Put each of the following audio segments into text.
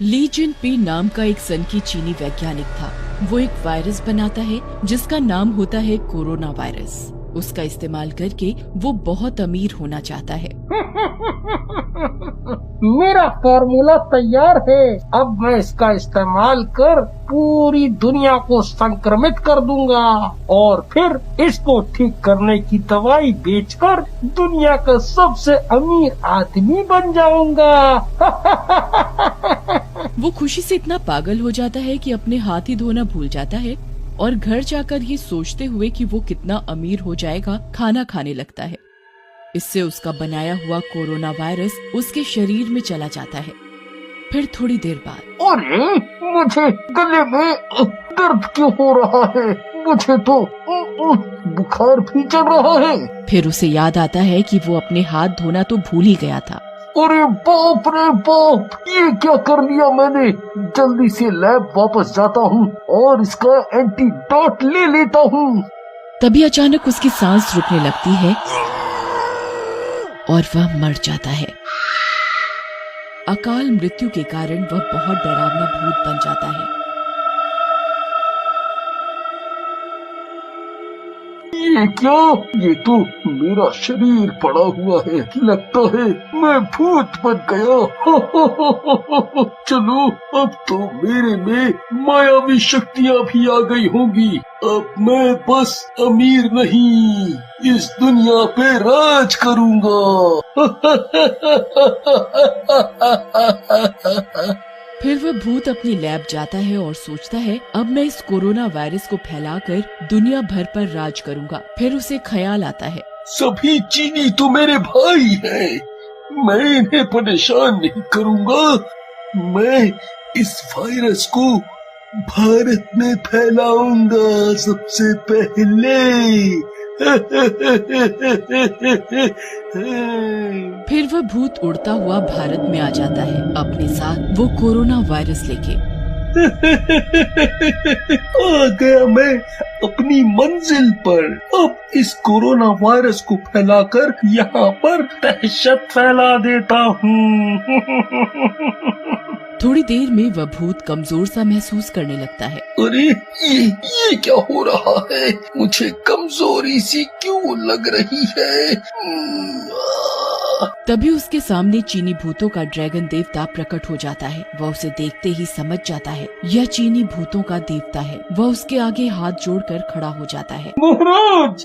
ली जिनपी नाम का एक सनकी चीनी वैज्ञानिक था। वो एक वायरस बनाता है जिसका नाम होता है कोरोना वायरस। उसका इस्तेमाल करके वो बहुत अमीर होना चाहता है। मेरा फॉर्मूला तैयार है। अब मैं इसका इस्तेमाल कर पूरी दुनिया को संक्रमित कर दूंगा और फिर इसको ठीक करने की दवाई बेचकर दुनिया का सबसे अमीर आदमी बन जाऊंगा। वो खुशी से इतना पागल हो जाता है कि अपने हाथ ही धोना भूल जाता है और घर जाकर ये सोचते हुए कि वो कितना अमीर हो जाएगा खाना खाने लगता है। इससे उसका बनाया हुआ कोरोना वायरस उसके शरीर में चला जाता है। फिर थोड़ी देर बाद अरे मुझे गले में दर्द क्यों हो रहा है? मुझे तो बुखार भी चढ़ रहा है। फिर उसे याद आता है कि वो अपने हाथ धोना तो भूल ही गया था। अरे बाप रे बाप, ये क्या कर लिया मैंने। जल्दी से लैब वापस जाता हूँ और इसका एंटीडोट ले लेता हूँ। तभी अचानक उसकी सांस रुकने लगती है और वह मर जाता है। अकाल मृत्यु के कारण वह बहुत डरावना भूत बन जाता है। ये क्या? ये तो मेरा शरीर पड़ा हुआ है। लगता है मैं भूत बन गया। चलो, अब तो मेरे में मायावी शक्तियाँ भी आ गई होंगी। अब मैं बस अमीर नहीं, इस दुनिया पे राज करूँगा। फिर वह भूत अपनी लैब जाता है और सोचता है अब मैं इस कोरोना वायरस को फैलाकर दुनिया भर पर राज करूंगा। फिर उसे ख्याल आता है, सभी चीनी तो मेरे भाई हैं, मैं इन्हें परेशान नहीं करूंगा। मैं इस वायरस को भारत में फैलाऊंगा सबसे पहले। फिर वह भूत उड़ता हुआ भारत में आ जाता है, अपने साथ वो कोरोना वायरस लेके। आ गया मैं अपनी मंजिल पर। अब इस कोरोना वायरस को फैलाकर यहाँ पर दहशत फैला देता हूँ। थोड़ी देर में वह भूत कमजोर सा महसूस करने लगता है। अरे ये क्या हो रहा है? मुझे कमजोरी सी क्यों लग रही है? तभी उसके सामने चीनी भूतों का ड्रैगन देवता प्रकट हो जाता है। वह उसे देखते ही समझ जाता है यह चीनी भूतों का देवता है। वह उसके आगे हाथ जोड़कर खड़ा हो जाता है। महाराज,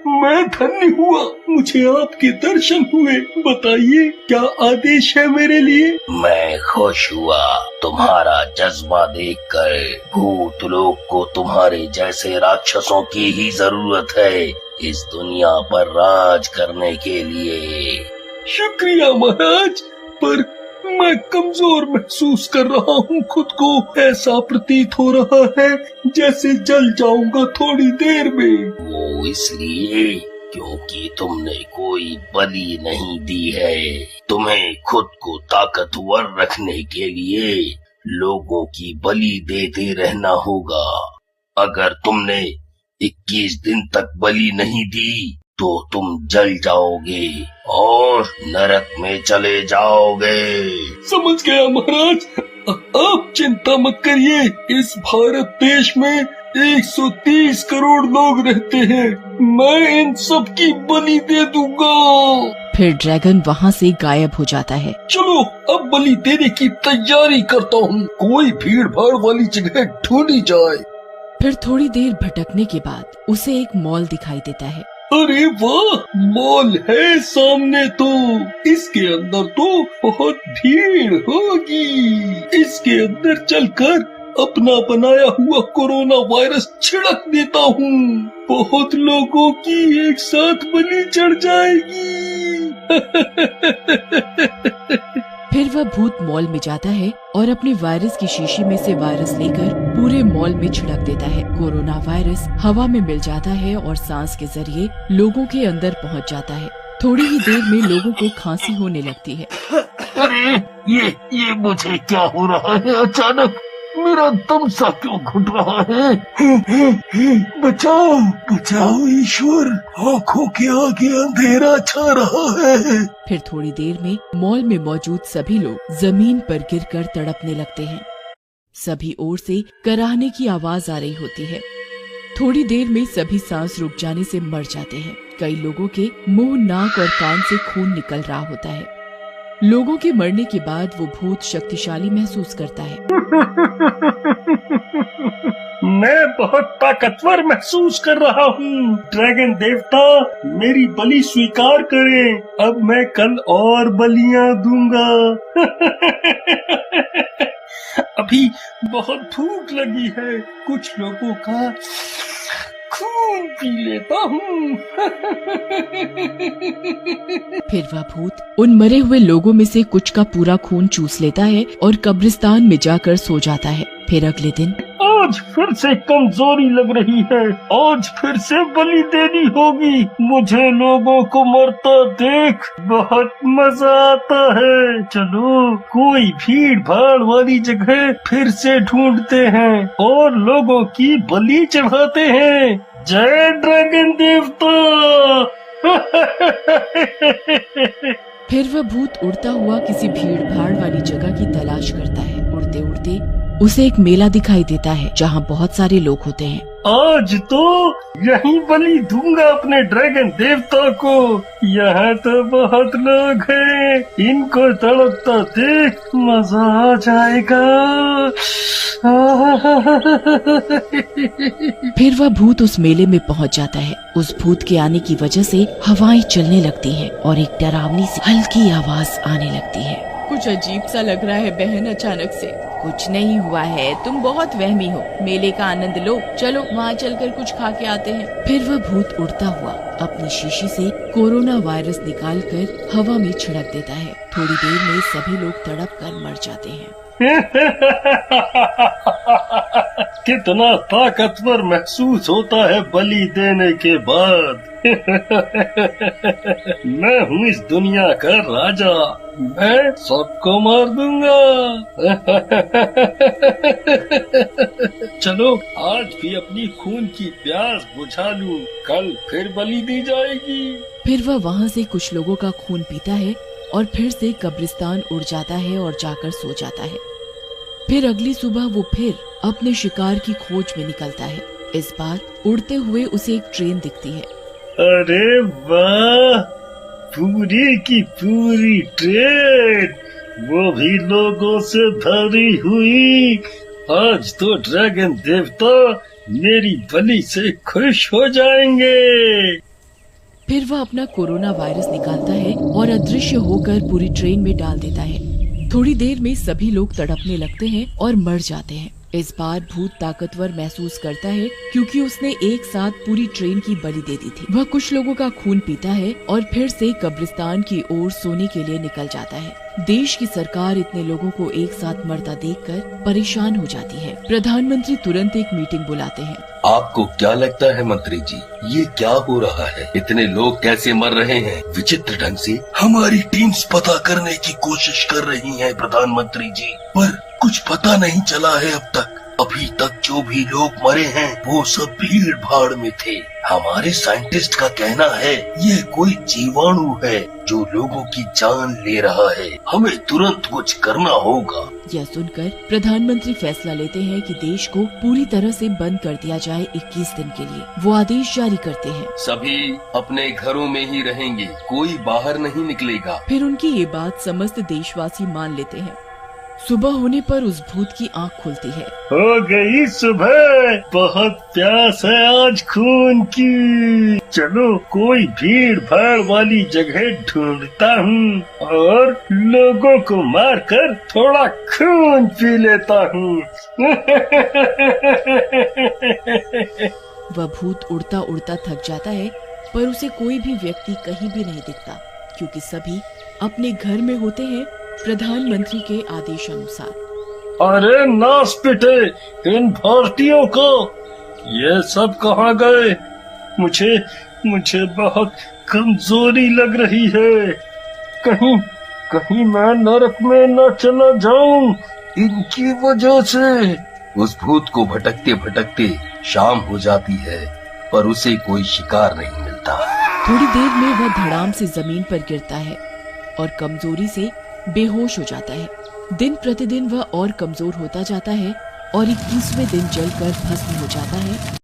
मैं धन्य हुआ, मुझे आपके दर्शन हुए। बताइए क्या आदेश है मेरे लिए? मैं खुश हुआ तुम्हारा जज्बा देखकर। भूत लोग को तुम्हारे जैसे राक्षसों की ही जरूरत है इस दुनिया पर राज करने के लिए। शुक्रिया महाराज, पर मैं कमजोर महसूस कर रहा हूँ खुद को। ऐसा प्रतीत हो रहा है जैसे जल जाऊंगा थोड़ी देर में। वो इसलिए क्योंकि तुमने कोई बलि नहीं दी है। तुम्हें खुद को ताकतवर रखने के लिए लोगों की बलि देते रहना होगा। अगर तुमने 21 दिन तक बलि नहीं दी तो तुम जल जाओगे और नरक में चले जाओगे। समझ गया महाराज, आप चिंता मत करिए। इस भारत देश में 130 करोड़ लोग रहते हैं, मैं इन सब की बलि दे दूंगा। फिर ड्रैगन वहाँ से गायब हो जाता है। चलो अब बलि देने की तैयारी करता हूँ। कोई भीड़ भाड़ वाली जगह ढूंढी जाए। फिर थोड़ी देर भटकने के बाद उसे एक मॉल दिखाई देता है। अरे वाह, मॉल है सामने तो। इसके अंदर तो बहुत भीड़ होगी। इसके अंदर चलकर अपना बनाया हुआ कोरोना वायरस छिड़क देता हूँ। बहुत लोगों की एक साथ बलि चढ़ जाएगी। फिर वह भूत मॉल में जाता है और अपने वायरस की शीशी में से वायरस लेकर पूरे मॉल में छिड़क देता है। कोरोना वायरस हवा में मिल जाता है और सांस के जरिए लोगों के अंदर पहुंच जाता है। थोड़ी ही देर में लोगों को खांसी होने लगती है। अरे ये मुझे क्या हो रहा है? अचानक मेरा दम सा क्यों घुट रहा है? बचाओ बचाओ ईश्वर, आंखों के आगे अंधेरा छा रहा है। फिर थोड़ी देर में मॉल में मौजूद सभी लोग जमीन पर गिरकर तड़पने लगते हैं। सभी ओर से कराहने की आवाज आ रही होती है। थोड़ी देर में सभी सांस रुक जाने से मर जाते हैं। कई लोगों के मुंह, नाक और कान से खून निकल रहा होता है। लोगों के मरने के बाद वो भूत शक्तिशाली महसूस करता है। मैं बहुत ताकतवर महसूस कर रहा हूँ। ड्रैगन देवता, मेरी बलि स्वीकार करें। अब मैं कल और बलियां दूंगा। अभी बहुत भूख लगी है, कुछ लोगों का खून पी लेता हूँ। फिर वह भूत उन मरे हुए लोगों में से कुछ का पूरा खून चूस लेता है और कब्रिस्तान में जाकर सो जाता है। फिर अगले दिन आज फिर से कमजोरी लग रही है, आज फिर से बलि देनी होगी। मुझे लोगों को मरता देख बहुत मजा आता है। चलो कोई भीड़ भाड़ वाली जगह फिर से ढूंढते हैं और लोगों की बलि चढ़ाते हैं। जय ड्रैगन देवता। फिर वह भूत उड़ता हुआ किसी भीड़ भाड़ वाली जगह की तलाश करता है। उड़ते उड़ते उसे एक मेला दिखाई देता है जहाँ बहुत सारे लोग होते हैं। आज तो यहीं बलि दूंगा अपने ड्रैगन देवता को। यहाँ तो बहुत लोग हैं, इनको तड़पता देख मजा आ जाएगा। फिर वह भूत उस मेले में पहुँच जाता है। उस भूत के आने की वजह से हवाएं चलने लगती हैं और एक डरावनी सी हल्की आवाज आने लगती है। कुछ अजीब सा लग रहा है बहन अचानक से। कुछ नहीं हुआ है, तुम बहुत वहमी हो। मेले का आनंद लो, चलो वहाँ चलकर कुछ खा के आते हैं। फिर वह भूत उड़ता हुआ अपनी शीशी से कोरोना वायरस निकालकर हवा में छिड़क देता है। थोड़ी देर में सभी लोग तड़प कर मर जाते हैं। कितना ताकतवर महसूस होता है बलि देने के बाद। मैं हूँ इस दुनिया का राजा, मैं सबको मार दूंगा। चलो आज भी अपनी खून की प्यास बुझा लूं, कल फिर बलि दी जाएगी। फिर वह वहाँ से कुछ लोगों का खून पीता है और फिर से कब्रिस्तान उड़ जाता है और जाकर सो जाता है। फिर अगली सुबह वो फिर अपने शिकार की खोज में निकलता है। इस बार उड़ते हुए उसे एक ट्रेन दिखती है। अरे वाह, पूरी की पूरी ट्रेन, वो भी लोगों से भरी हुई। आज तो ड्रैगन देवता मेरी बलि से खुश हो जाएंगे। फिर वह अपना कोरोना वायरस निकालता है और अदृश्य होकर पूरी ट्रेन में डाल देता है। थोड़ी देर में सभी लोग तड़पने लगते हैं और मर जाते हैं। इस बार भूत ताकतवर महसूस करता है क्योंकि उसने एक साथ पूरी ट्रेन की बलि दे दी थी। वह कुछ लोगों का खून पीता है और फिर से कब्रिस्तान की ओर सोने के लिए निकल जाता है। देश की सरकार इतने लोगों को एक साथ मरता देखकर परेशान हो जाती है। प्रधानमंत्री तुरंत एक मीटिंग बुलाते हैं। आपको क्या लगता है मंत्री जी, ये क्या हो रहा है? इतने लोग कैसे मर रहे हैं विचित्र ढंग से? हमारी टीम्स पता करने की कोशिश कर रही हैं प्रधानमंत्री जी, पर कुछ पता नहीं चला है अब तक। अभी तक जो भी लोग मरे हैं वो सब भीड़ भाड़ में थे। हमारे साइंटिस्ट का कहना है ये कोई जीवाणु है जो लोगों की जान ले रहा है। हमें तुरंत कुछ करना होगा। यह सुनकर प्रधानमंत्री फैसला लेते हैं कि देश को पूरी तरह से बंद कर दिया जाए 21 दिन के लिए। वो आदेश जारी करते हैं। सभी अपने घरों में ही रहेंगे, कोई बाहर नहीं निकलेगा। फिर उनकी ये बात समस्त देशवासी मान लेते हैं। सुबह होने पर उस भूत की आंख खुलती है। हो गई सुबह, बहुत प्यास है आज खून की। चलो कोई भीड़ भाड़ वाली जगह ढूंढता हूँ और लोगों को मारकर थोड़ा खून पी लेता हूँ। वह भूत उड़ता उड़ता थक जाता है, पर उसे कोई भी व्यक्ति कहीं भी नहीं दिखता क्योंकि सभी अपने घर में होते हैं प्रधानमंत्री के आदेश अनुसार। अरे नाश पिटे इन भारतीयों को, ये सब कहाँ गए? मुझे बहुत कमजोरी लग रही है। कहीं मैं नरक में न चला जाऊं इनकी वजह से। उस भूत को भटकते भटकते शाम हो जाती है, पर उसे कोई शिकार नहीं मिलता। थोड़ी देर में वह धड़ाम से जमीन पर गिरता है और कमजोरी से बेहोश हो जाता है। दिन प्रतिदिन वह और कमजोर होता जाता है और 21वें दिन जलकर भस्म हो जाता है